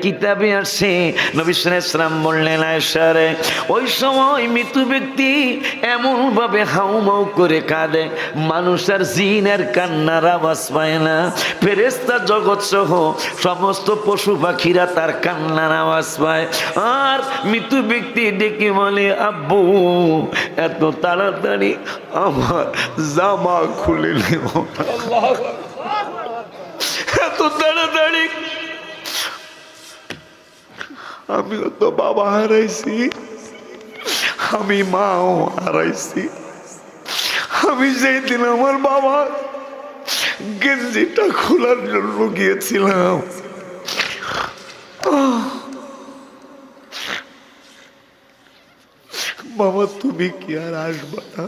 কিতাবে আসে নবী সাল্লাল্লাহু আলাইহি ওয়াসাল্লাম বললেন আয়েশা রে, ওই সময় মৃত ব্যক্তি এমন ভাবে হাউমাউ করে কাঁদে, মানুষ আর জিনের কান্নার আওয়াজ পায় না, ফেরেশতা জগৎ সহ সমস্ত পশু পাখিরা তার কান্নার আওয়াজ পায়। আর মৃত ব্যক্তি ডেকে বলে, আব্বু এত তাড়াতাড়ি আমার জামা খুলে নিও না, এত তাড়াতাড়ি। আমিও তো বাবা হারাইছি, আমি মাও হারাইছি। আমি সেই দিন আমার বাবা গেঞ্জিটা খোলার জন্য গিয়েছিলাম, বাবা তুমি কি আর আসবা না?